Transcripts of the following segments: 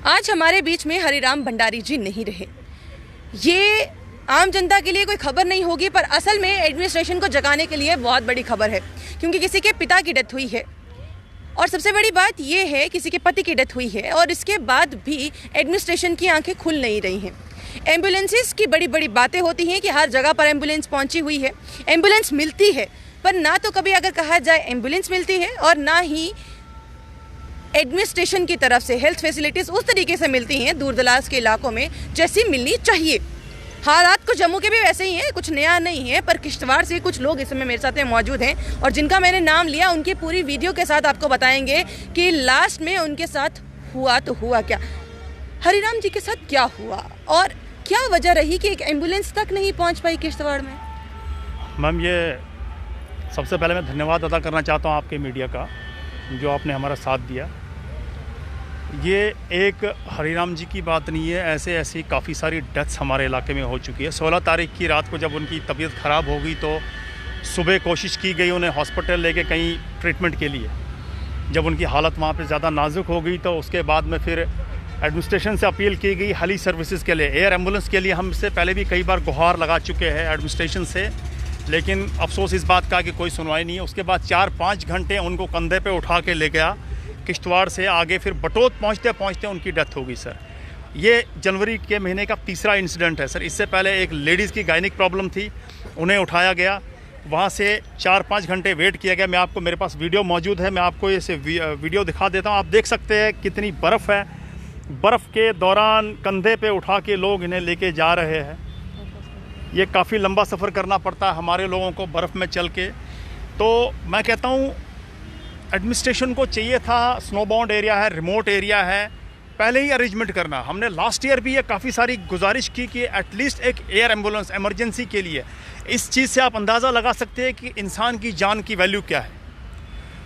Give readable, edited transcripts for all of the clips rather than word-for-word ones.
आज हमारे बीच में हरिराम भंडारी जी नहीं रहे। ये आम जनता के लिए कोई खबर नहीं होगी, पर असल में एडमिनिस्ट्रेशन को जगाने के लिए बहुत बड़ी खबर है, क्योंकि किसी के पिता की डेथ हुई है और सबसे बड़ी बात ये है किसी के पति की डेथ हुई है और इसके बाद भी एडमिनिस्ट्रेशन की आंखें खुल नहीं रही हैं। एम्बुलेंसेस की बड़ी बड़ी बातें होती हैं कि हर जगह पर एम्बुलेंस पहुंची हुई है, एम्बुलेंस मिलती है, पर ना तो कभी अगर कहा जाए एम्बुलेंस मिलती है और ना ही एडमिनिस्ट्रेशन की तरफ से हेल्थ फैसिलिटीज़ उस तरीके से मिलती हैं दूर दराज के इलाकों में जैसी मिलनी चाहिए। हालात को जम्मू के भी वैसे ही हैं, कुछ नया नहीं है, पर किश्तवाड़ से कुछ लोग इस समय मेरे साथ मौजूद हैं और जिनका मैंने नाम लिया उनकी पूरी वीडियो के साथ आपको बताएंगे कि लास्ट में उनके साथ हुआ तो हुआ क्या, हरिराम जी के साथ क्या हुआ और क्या वजह रही कि एक एम्बुलेंस तक नहीं पहुंच पाई किश्तवाड़ में। मैम, ये सबसे पहले मैं धन्यवाद अदा करना चाहता हूँ आपके मीडिया का, जो आपने हमारा साथ दिया। ये एक हरिराम जी की बात नहीं है, ऐसी काफ़ी सारी डेथ्स हमारे इलाके में हो चुकी है। 16 तारीख की रात को जब उनकी तबीयत ख़राब हो गई तो सुबह कोशिश की गई उन्हें हॉस्पिटल लेके कहीं ट्रीटमेंट के लिए। जब उनकी हालत वहाँ पे ज़्यादा नाजुक हो गई तो उसके बाद में फिर एडमिनिस्ट्रेशन से अपील की गई हेली सर्विसेज के लिए, एयर एम्बुलेंस के लिए। हम इससे पहले भी कई बार गुहार लगा चुके हैं एडमिनिस्ट्रेशन से, लेकिन अफसोस इस बात का कि कोई सुनवाई नहीं है। उसके बाद 4-5 घंटे उनको कंधे पे उठा के ले गया किश्तवाड़ से आगे, फिर बटोत पहुंचते पहुंचते उनकी डेथ हो गई सर। ये जनवरी के महीने का तीसरा इंसिडेंट है सर। इससे पहले एक लेडीज़ की गायनिक प्रॉब्लम थी, उन्हें उठाया गया, वहाँ से 4-5 घंटे वेट किया गया। मैं आपको, मेरे पास वीडियो मौजूद है, मैं आपको इसे वीडियो दिखा देता हूँ। आप देख सकते हैं कितनी बर्फ़ है, बर्फ़ के दौरान कंधे पे उठा के लोग इन्हें लेके जा रहे हैं। ये काफ़ी लंबा सफ़र करना पड़ता है हमारे लोगों को बर्फ़ में चल के। तो मैं कहता हूँ एडमिनिस्ट्रेशन को चाहिए था, स्नोबाउंड एरिया है, रिमोट एरिया है, पहले ही अरेंजमेंट करना। हमने लास्ट ईयर भी ये काफ़ी सारी गुजारिश की कि एटलीस्ट एक एयर एम्बुलेंस इमरजेंसी के लिए। इस चीज़ से आप अंदाज़ा लगा सकते हैं कि इंसान की जान की वैल्यू क्या है।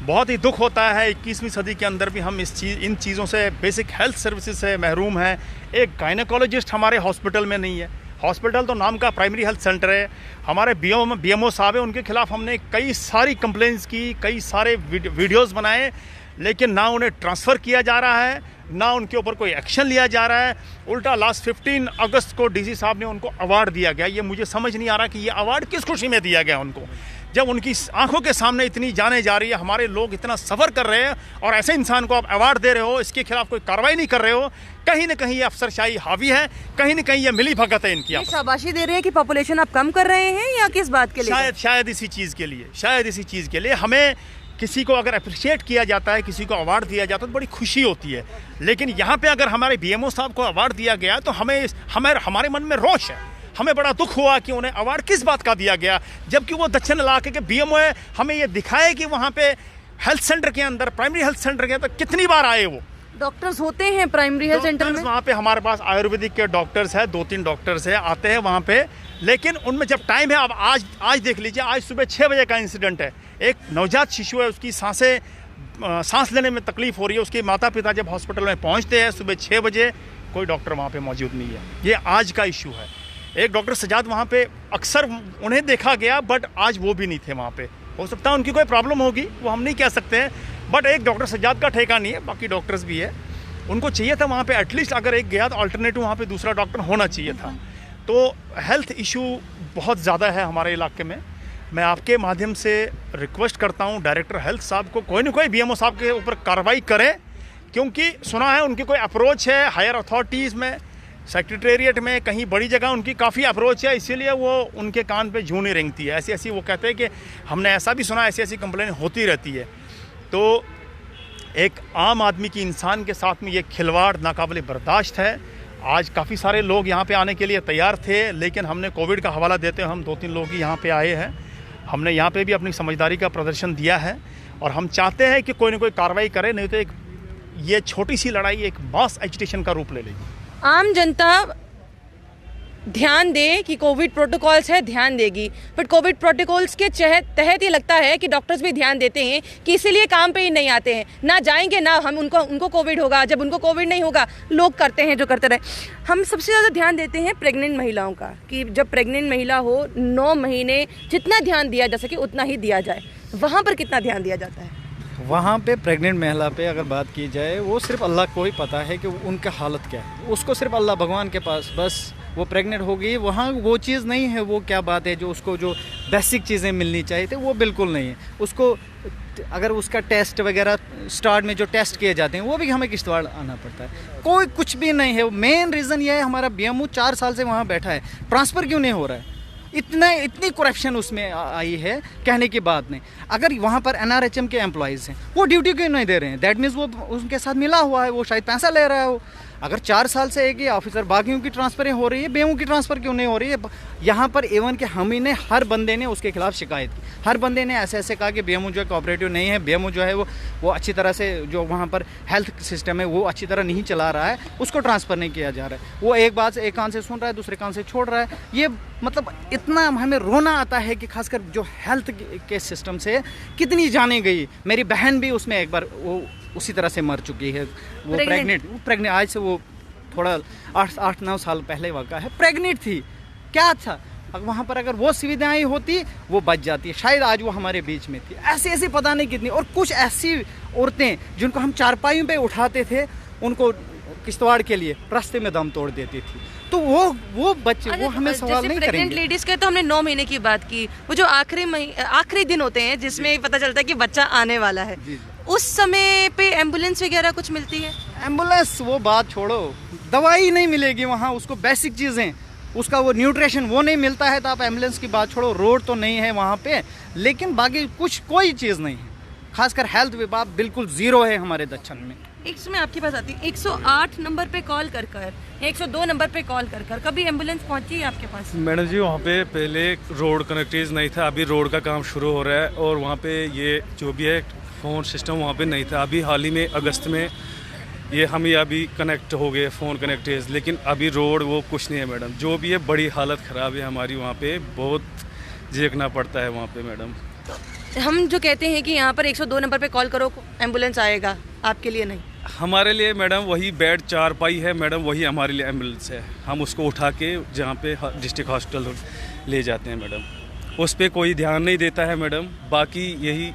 बहुत ही दुख होता है 21वीं सदी के अंदर भी हम इन चीज़ों से, बेसिक हेल्थ सर्विसेज से महरूम हैं। एक गायनेकोलॉजिस्ट हमारे हॉस्पिटल में नहीं है। हॉस्पिटल तो नाम का प्राइमरी हेल्थ सेंटर है। हमारे बीएमओ साहब हैं, उनके खिलाफ हमने कई सारी कंप्लेंट्स की, कई सारे वीडियोस बनाए, लेकिन ना उन्हें ट्रांसफ़र किया जा रहा है, ना उनके ऊपर कोई एक्शन लिया जा रहा है। उल्टा लास्ट 15 अगस्त को डीसी साहब ने उनको अवार्ड दिया गया। ये मुझे समझ नहीं आ रहा कि ये अवार्ड किस खुशी में दिया गया उनको, जब उनकी आंखों के सामने इतनी जाने जा रही है, हमारे लोग इतना सफ़र कर रहे हैं और ऐसे इंसान को आप अवार्ड दे रहे हो, इसके खिलाफ कोई कार्रवाई नहीं कर रहे हो। कहीं ना कहीं ये अफसरशाही हावी है, कहीं ना कहीं ये मिली भगत है इनकी। शाबाशी दे रहे हैं कि पॉपुलेशन आप कम कर रहे हैं या किस बात के लिए? शायद इसी चीज़ के लिए हमें किसी को अगर अप्रिशिएट किया जाता है, किसी को अवार्ड दिया जाता है तो बड़ी खुशी होती है। लेकिन यहाँ पे अगर हमारे बीएमओ साहब को अवार्ड दिया गया तो हमारे मन में रोष है। हमें बड़ा दुख हुआ कि उन्हें अवार्ड किस बात का दिया गया, जबकि वो दक्षिण इलाके के बीएमओ है। हमें ये दिखाए कि वहाँ पे हेल्थ सेंटर के अंदर, प्राइमरी हेल्थ सेंटर के अंदर कितनी बार आए वो डॉक्टर्स होते हैं प्राइमरी हेल्थ सेंटर में। वहाँ पे हमारे पास आयुर्वेदिक के डॉक्टर्स हैं, 2-3 डॉक्टर्स हैं, आते हैं वहाँ पे। लेकिन उनमें जब टाइम है, अब आज देख लीजिए, आज सुबह 6 बजे का इंसिडेंट है। एक नवजात शिशु है, उसकी सांस लेने में तकलीफ हो रही है। उसके माता पिता जब हॉस्पिटल में पहुँचते हैं सुबह 6 बजे, कोई डॉक्टर वहाँ पे मौजूद नहीं है। ये आज का इशू है। एक डॉक्टर सजाद वहाँ पे अक्सर उन्हें देखा गया, बट आज वो भी नहीं थे वहाँ पे। हो सकता है उनकी कोई प्रॉब्लम होगी, वो हम नहीं कह सकते हैं, बट एक डॉक्टर सजाद का ठेका नहीं है, बाकी डॉक्टर्स भी है। उनको चाहिए था वहाँ पे एटलीस्ट अगर एक गया तो अल्टरनेटिव वहाँ पे दूसरा डॉक्टर होना चाहिए था। तो हेल्थ इशू बहुत ज़्यादा है हमारे इलाके में। मैं आपके माध्यम से रिक्वेस्ट करता हूँ डायरेक्टर हेल्थ साहब को, कोई ना कोई बीएमओ साहब के ऊपर कार्रवाई करें, क्योंकि सुना है उनकी कोई अप्रोच है हायर अथॉरिटीज़ में, सेक्रेटेरिएट में, कहीं बड़ी जगह उनकी काफ़ी अप्रोच है, इसीलिए वो उनके कान पे जूं नहीं रेंगती है। ऐसी वो कहते हैं कि हमने ऐसा भी सुना, ऐसी कंप्लेन होती रहती है। तो एक आम आदमी की, इंसान के साथ में ये खिलवाड़ नाकाबिले बर्दाश्त है। आज काफ़ी सारे लोग यहाँ पे आने के लिए तैयार थे, लेकिन हमने कोविड का हवाला देते हुए हम 2-3 लोग ही यहाँ पे आए हैं। हमने यहाँ पे भी अपनी समझदारी का प्रदर्शन दिया है और हम चाहते हैं कि कोई ना कोई कार्रवाई करे, नहीं तो ये छोटी सी लड़ाई एक मास एजिटेशन का रूप ले लेगी। आम जनता ध्यान दे कि कोविड प्रोटोकॉल्स है, ध्यान देगी, बट कोविड प्रोटोकॉल्स के तहत ही लगता है कि डॉक्टर्स भी ध्यान देते हैं कि इसीलिए काम पे ही नहीं आते हैं, ना जाएंगे ना हम उनको कोविड होगा। जब उनको कोविड नहीं होगा, लोग करते हैं जो करते रहे। हम सबसे ज़्यादा ध्यान देते हैं प्रेग्नेंट महिलाओं का, कि जब प्रेग्नेंट महिला हो 9 महीने जितना ध्यान दिया जा सके उतना ही दिया जाए। वहाँ पर कितना ध्यान दिया जाता है? वहाँ पे प्रेग्नेंट महिला पे अगर बात की जाए, वो सिर्फ अल्लाह को ही पता है कि उनका हालत क्या है। उसको सिर्फ अल्लाह भगवान के पास, बस वो प्रेग्नेंट हो गई, वहाँ वो चीज़ नहीं है। वो क्या बात है जो उसको जो बेसिक चीज़ें मिलनी चाहिए थे वो बिल्कुल नहीं है। उसको अगर उसका टेस्ट वगैरह स्टार्ट में जो टेस्ट किए जाते हैं वो भी हमें किश्तवाड़ आना पड़ता है। कोई कुछ भी नहीं है। मेन रीज़न ये है हमारा बीएमओ 4 साल से वहाँ बैठा है, ट्रांसफ़र क्यों नहीं हो रहा है? इतनी करप्शन उसमें आई है, कहने की बात नहीं। अगर वहाँ पर एनआरएचएम के एम्प्लॉयज़ हैं, वो ड्यूटी क्यों नहीं दे रहे हैं? दैट मीन्स वो उनके साथ मिला हुआ है, वो शायद पैसा ले रहा है। वो अगर 4 साल से एक ही ऑफिसर, बाकियों की ट्रांसफ़रें हो रही है, बेमू की ट्रांसफ़र क्यों नहीं हो रही है? यहाँ पर एवन के हम ही ने, हर बंदे ने उसके खिलाफ शिकायत की। हर बंदे ने ऐसे कहा कि बेमू जो है कोऑपरेटिव नहीं है, बेमू जो है वो अच्छी तरह से जो वहाँ पर हेल्थ सिस्टम है वो अच्छी तरह नहीं चला रहा है, उसको ट्रांसफ़र नहीं किया जा रहा है। वो एक बात एक कान से सुन रहा है, दूसरे कान से छोड़ रहा है। ये मतलब इतना हमें रोना आता है कि खासकर जो हेल्थ के सिस्टम से कितनी जाने गई। मेरी बहन भी उसमें एक बार वो उसी तरह से मर चुकी है। वो प्रेग्नेंट आज से वो थोड़ा 8-9 साल पहले वाक़ा है, प्रेग्नेंट थी। क्या था वहाँ पर, अगर वो सुविधाएं होती वो बच जाती, शायद आज वो हमारे बीच में थी। ऐसी पता नहीं कितनी, और कुछ ऐसी औरतें जिनको हम चारपाइयों पे उठाते थे, उनको किश्तवाड़ के लिए रास्ते में दम तोड़ देती थी। तो वो बच्चे वो हमें सवाल नहीं करेंगे। प्रेग्नेंट लेडीज के तो हमने 9 महीने की बात की, वो जो आखिरी दिन होते हैं जिसमें पता चलता है कि बच्चा आने वाला है, उस समय पे एम्बुलेंस वगैरह कुछ मिलती है? एम्बुलेंस वो बात छोड़ो, दवाई नहीं मिलेगी वहाँ, उसको बेसिक चीज़ें, उसका वो न्यूट्रिशन वो नहीं मिलता है, तो आप एम्बुलेंस की बात छोड़ो। रोड तो नहीं है वहाँ पे, लेकिन बाकी कुछ कोई चीज़ नहीं है। खासकर हेल्थ विभाग बिल्कुल ज़ीरो है हमारे दक्षिण में। एक समय आपके पास आती है 108 नंबर पे कॉल कर 102 नंबर पे कॉल कर कभी एम्बुलेंस पहुंची है आपके पास? मैडम जी, वहाँ पे पहले रोड कनेक्टिविटीज़ नहीं था, अभी रोड का काम शुरू हो रहा है, और वहाँ पे ये जो भी है फ़ोन सिस्टम वहाँ पे नहीं था। अभी हाल ही में अगस्त में ये हम ये अभी कनेक्ट हो गए फ़ोन कनेक्टिविटीज़, लेकिन अभी रोड वो कुछ नहीं है मैडम। जो भी है बड़ी हालत ख़राब है हमारी, वहाँ पे बहुत देखना पड़ता है वहाँ पे मैडम। हम जो कहते हैं कि यहाँ पर 102 नंबर पे कॉल करो एम्बुलेंस आएगा, आपके लिए नहीं? हमारे लिए मैडम वही बेड चारपाई है मैडम, वही हमारे लिए एम्बुलेंस है। हम उसको उठा के जहाँ पे डिस्ट्रिक्ट हॉस्पिटल ले जाते हैं मैडम, उस पर कोई ध्यान नहीं देता है मैडम। बाकी यही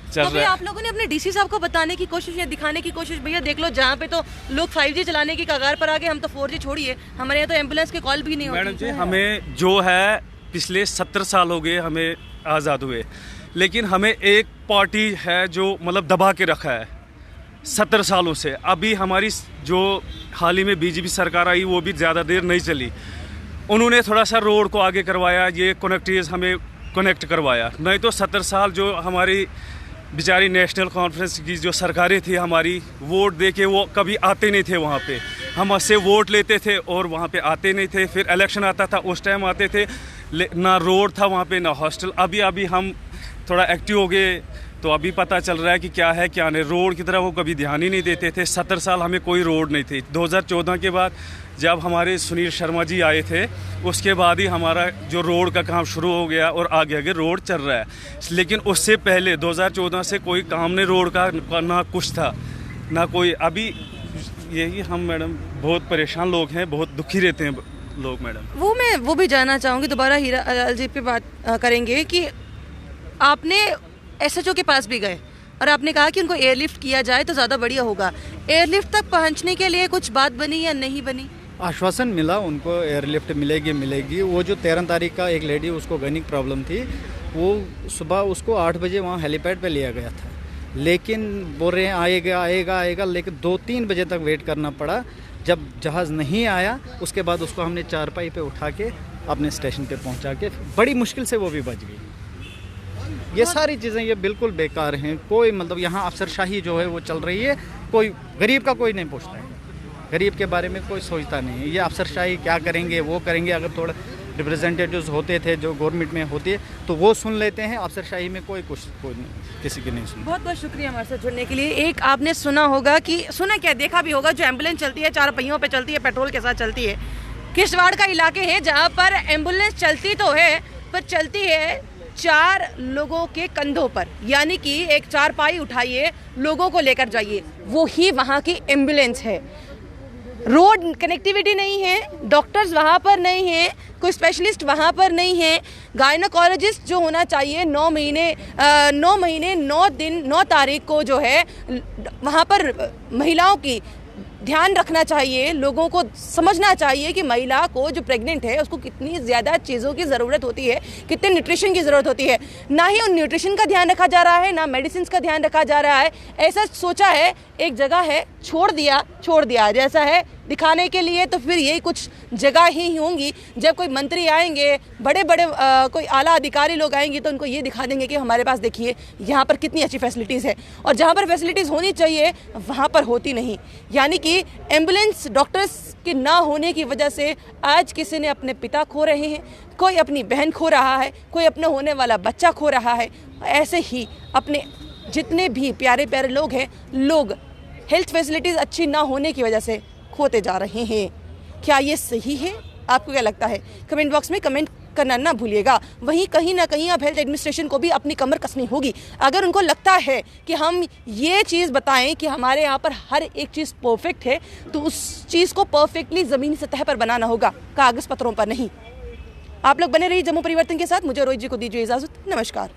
चल रहा है। आप लोगों ने अपने डीसी साहब को बताने की कोशिश या दिखाने की कोशिश, भैया देख लो जहाँ पे तो लोग 5G चलाने की कगार पर आ गए, हम तो 4G छोड़िए, हमारे यहाँ तो एम्बुलेंस के कॉल भी नहीं होती। मैडम जी, हमें जो है पिछले 70 साल हो गए हमें आज़ाद हुए, लेकिन हमें एक पार्टी है जो मतलब दबा के रखा है 70 सालों से। अभी हमारी जो हाल ही में बीजेपी सरकार आई वो भी ज़्यादा देर नहीं चली, उन्होंने थोड़ा सा रोड को आगे करवाया, ये कनेक्टिविटीज़ हमें कनेक्ट करवाया। नहीं तो 70 साल जो हमारी बेचारी नेशनल कॉन्फ्रेंस की जो सरकारें थी हमारी, वोट दे के वो कभी आते नहीं थे वहाँ पे। हम उससे वोट लेते थे और वहाँ पे आते नहीं थे, फिर इलेक्शन आता था उस टाइम आते थे, ना रोड था वहाँ पे ना हॉस्टल। अभी हम थोड़ा एक्टिव हो गए तो अभी पता चल रहा है कि क्या है क्या नहीं। रोड की तरफ वो कभी ध्यान ही नहीं देते थे। 70 साल हमें कोई रोड नहीं थी। 2014 के बाद जब हमारे सुनील शर्मा जी आए थे, उसके बाद ही हमारा जो रोड का काम शुरू हो गया और आगे रोड चल रहा है। लेकिन उससे पहले 2014 से कोई काम नहीं रोड का, ना कुछ था ना कोई। अभी यही हम मैडम बहुत परेशान लोग हैं, बहुत दुखी रहते हैं लोग मैडम। मैं वो भी जानना चाहूँगी, दोबारा हीरा जी पे बात करेंगे कि आपने SHO के पास भी गए और आपने कहा कि उनको एयरलिफ्ट किया जाए तो ज़्यादा बढ़िया होगा। एयरलिफ्ट तक पहुंचने के लिए कुछ बात बनी या नहीं बनी? आश्वासन मिला उनको, एयरलिफ्ट मिलेगी। वो जो 13 तारीख का एक लेडी, उसको गैनिक प्रॉब्लम थी, वो सुबह उसको 8 बजे वहाँ हेलीपैड पे लिया गया था, लेकिन बोल रहे हैं आएगा, लेकिन 2-3 बजे तक वेट करना पड़ा। जब जहाज़ नहीं आया उसके बाद उसको हमने चारपाई पे उठा के अपने स्टेशन पे पहुँचा के, बड़ी मुश्किल से वो भी बच गई। ये सारी चीज़ें ये बिल्कुल बेकार हैं। कोई मतलब यहाँ अफसरशाही जो है वो चल रही है, कोई गरीब का कोई नहीं पूछता है, गरीब के बारे में कोई सोचता नहीं है। ये अफसरशाही क्या करेंगे वो करेंगे। अगर थोड़ा रिप्रेजेंटेटिव्स होते थे जो गवर्नमेंट में होते तो वो सुन लेते हैं। अफसरशाही में कोई किसी की नहीं सुनता। बहुत बहुत शुक्रिया हमारे साथ जुड़ने के लिए। एक आपने सुना होगा कि क्या देखा भी होगा, जो एम्बुलेंस चलती है 4 पहियों पे चलती है, पेट्रोल के साथ चलती है। किश्तवाड़ का इलाके हैं जहाँ पर एम्बुलेंस चलती तो है पर चलती है 4 लोगों के कंधों पर, यानी कि एक चारपाई उठाइए, लोगों को लेकर जाइए, वो ही वहाँ की एम्बुलेंस है। रोड कनेक्टिविटी नहीं है, डॉक्टर्स वहाँ पर नहीं हैं, कोई स्पेशलिस्ट वहाँ पर नहीं है। गायनोकोलॉजिस्ट जो होना चाहिए 9 महीने 9 दिन 9 तारीख को जो है वहाँ पर महिलाओं की ध्यान रखना चाहिए। लोगों को समझना चाहिए कि महिला को जो प्रेग्नेंट है उसको कितनी ज़्यादा चीज़ों की ज़रूरत होती है, कितने न्यूट्रिशन की ज़रूरत होती है। ना ही उन न्यूट्रिशन का ध्यान रखा जा रहा है, ना मेडिसिन का ध्यान रखा जा रहा है। ऐसा सोचा है एक जगह है, छोड़ दिया जैसा है दिखाने के लिए। तो फिर यही कुछ जगह ही होंगी। जब कोई मंत्री आएंगे, बड़े कोई आला अधिकारी लोग आएंगे तो उनको ये दिखा देंगे कि हमारे पास देखिए यहाँ पर कितनी अच्छी फैसिलिटीज़ है, और जहाँ पर फैसिलिटीज़ होनी चाहिए वहाँ पर होती नहीं। यानी कि एम्बुलेंस डॉक्टर्स के ना होने की वजह से आज किसी ने अपने पिता खो रहे हैं, कोई अपनी बहन खो रहा है, कोई अपना होने वाला बच्चा खो रहा है। ऐसे ही अपने जितने भी प्यारे प्यारे लोग हैं, लोग हेल्थ फैसिलिटीज़ अच्छी ना होने की वजह से खोते जा रहे हैं। क्या ये सही है? आपको क्या लगता है? कमेंट बॉक्स में कमेंट करना ना भूलिएगा। वहीं कहीं ना कहीं अब हेल्थ एडमिनिस्ट्रेशन को भी अपनी कमर कसनी होगी। अगर उनको लगता है कि हम ये चीज़ बताएं कि हमारे यहाँ पर हर एक चीज़ परफेक्ट है, तो उस चीज़ को परफेक्टली ज़मीनी सतह पर बनाना होगा, कागज़ पत्रों पर नहीं। आप लोग बने रहिए जम्मू परिवर्तन के साथ। मुझे रोहित जी को दीजिए इजाज़त। नमस्कार।